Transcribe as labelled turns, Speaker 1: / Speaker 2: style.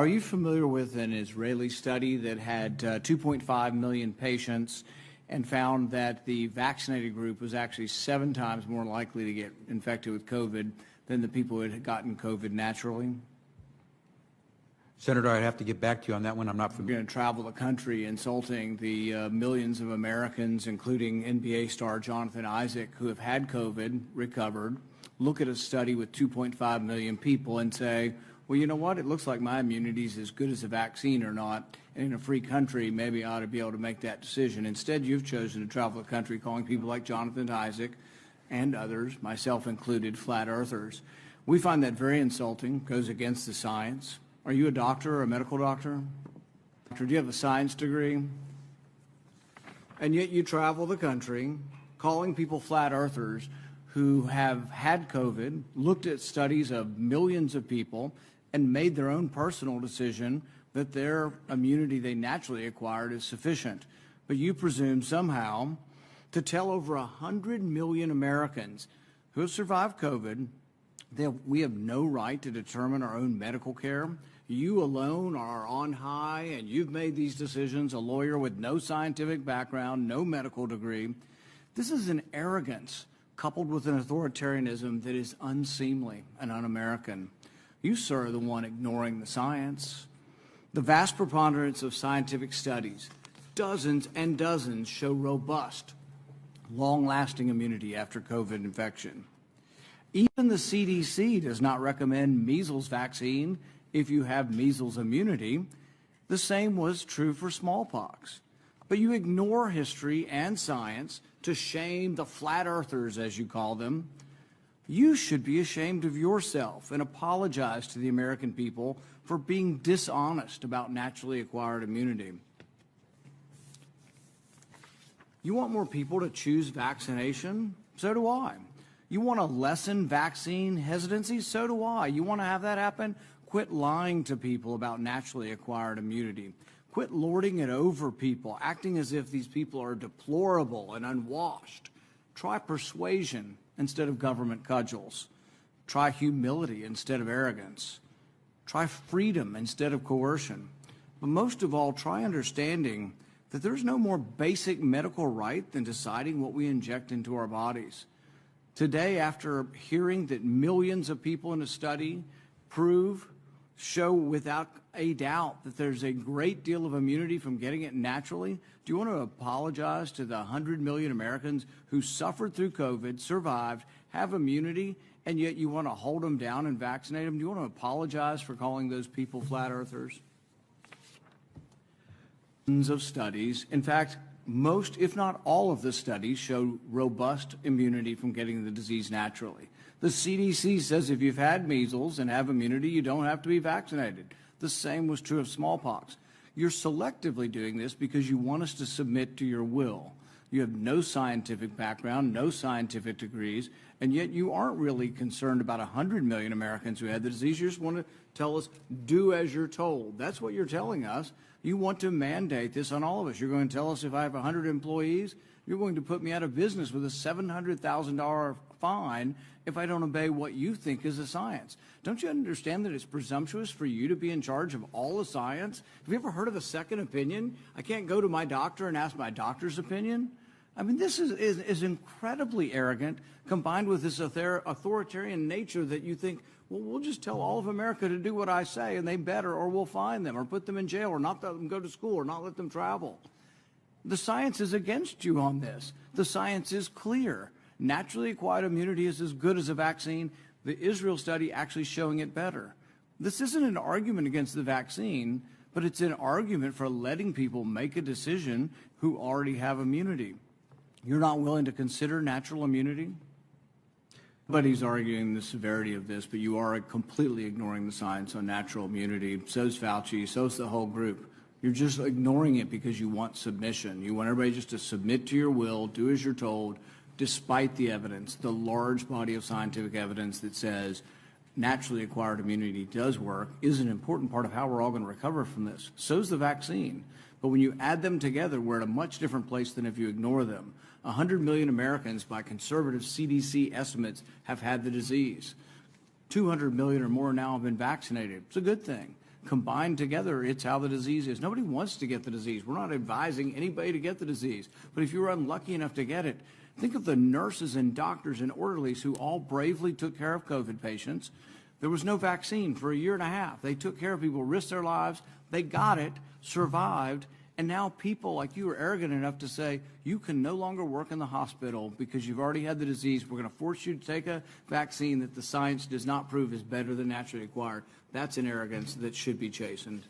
Speaker 1: Are you familiar with an Israeli study that had 2.5 million patients and found that the vaccinated group was actually 7 times more likely to get infected with COVID than the people who had gotten COVID naturally?
Speaker 2: Senator, I'd have to get back to you on that one. I'm not
Speaker 1: You're
Speaker 2: familiar.
Speaker 1: going to travel the country insulting the millions of Americans, including NBA star Jonathan Isaac, who have had COVID, recovered, look at a study with 2.5 million people and say, well, you know what? It looks like my immunity is as good as a vaccine or not. And in a free country, maybe I ought to be able to make that decision. Instead, you've chosen to travel the country calling people like Jonathan Isaac and others, myself included, flat earthers. We find that very insulting, goes against the science. Are you a doctor or a medical doctor? Do you have a science degree? And yet you travel the country calling people flat earthers who have had COVID, looked at studies of millions of people, and made their own personal decision that their immunity they naturally acquired is sufficient. But you presume somehow to tell over 100 million Americans who have survived COVID that we have no right to determine our own medical care. You alone are on high, and you've made these decisions, a lawyer with no scientific background, no medical degree. This is an arrogance coupled with an authoritarianism that is unseemly and un-American. You, sir, are the one ignoring the science. The vast preponderance of scientific studies, dozens and dozens, show robust, long-lasting immunity after COVID infection. Even the CDC does not recommend measles vaccine if you have measles immunity. The same was true for smallpox. But you ignore history and science to shame the flat earthers, as you call them. You should be ashamed of yourself and apologize to the American people for being dishonest about naturally acquired immunity. You want more people to choose vaccination? So do I. You want to lessen vaccine hesitancy? So do I. You want to have that happen? Quit lying to people about naturally acquired immunity. Quit lording it over people, acting as if these people are deplorable and unwashed. Try persuasion instead of government cudgels. Try humility instead of arrogance. Try freedom instead of coercion. But most of all, try understanding that there's no more basic medical right than deciding what we inject into our bodies. Today, after hearing that millions of people in a study show without a doubt that there's a great deal of immunity from getting it naturally, do you want to apologize to the 100 million Americans who suffered through COVID, survived, have immunity, and yet you want to hold them down and vaccinate them? Do you want to apologize for calling those people flat earthers? Of studies, in fact, most, if not all of the studies show robust immunity from getting the disease naturally. The CDC says if you've had measles and have immunity, you don't have to be vaccinated. The same was true of smallpox. You're selectively doing this because you want us to submit to your will. You have no scientific background, no scientific degrees, and yet you aren't really concerned about 100 million Americans who had the disease. You just want to tell us, do as you're told. That's what you're telling us. You want to mandate this on all of us. You're going to tell us if I have 100 employees, you're going to put me out of business with a $700,000 fine if I don't obey what you think is the science. Don't you understand that it's presumptuous for you to be in charge of all the science? Have you ever heard of a second opinion? I can't go to my doctor and ask my doctor's opinion. I mean, this is incredibly arrogant, combined with this authoritarian nature that you think, well, we'll just tell all of America to do what I say, and they better, or we'll fine them, or put them in jail, or not let them go to school, or not let them travel. The science is against you on this. The science is clear. Naturally acquired immunity is as good as a vaccine. The Israel study actually showing it better. This isn't an argument against the vaccine, but it's an argument for letting people make a decision who already have immunity. You're not willing to consider natural immunity? Nobody's arguing the severity of this, but you are completely ignoring the science on natural immunity. So's Fauci, so's the whole group. You're just ignoring it because you want submission. You want everybody just to submit to your will, do as you're told, despite the evidence, the large body of scientific evidence that says naturally acquired immunity does work, is an important part of how we're all going to recover from this. So's the vaccine. But when you add them together, we're at a much different place than if you ignore them. 100 million Americans, by conservative CDC estimates, have had the disease. 200 million or more now have been vaccinated. It's a good thing. combined together, it's how the disease is. Nobody wants to get the disease. We're not advising anybody to get the disease. But if you were unlucky enough to get it, think of the nurses and doctors and orderlies who all bravely took care of COVID patients. There was no vaccine for a year and a half. They took care of people, risked their lives. They got it, survived, and now people like you are arrogant enough to say, you can no longer work in the hospital because you've already had the disease. We're going to force you to take a vaccine that the science does not prove is better than naturally acquired. That's an arrogance that should be chastened.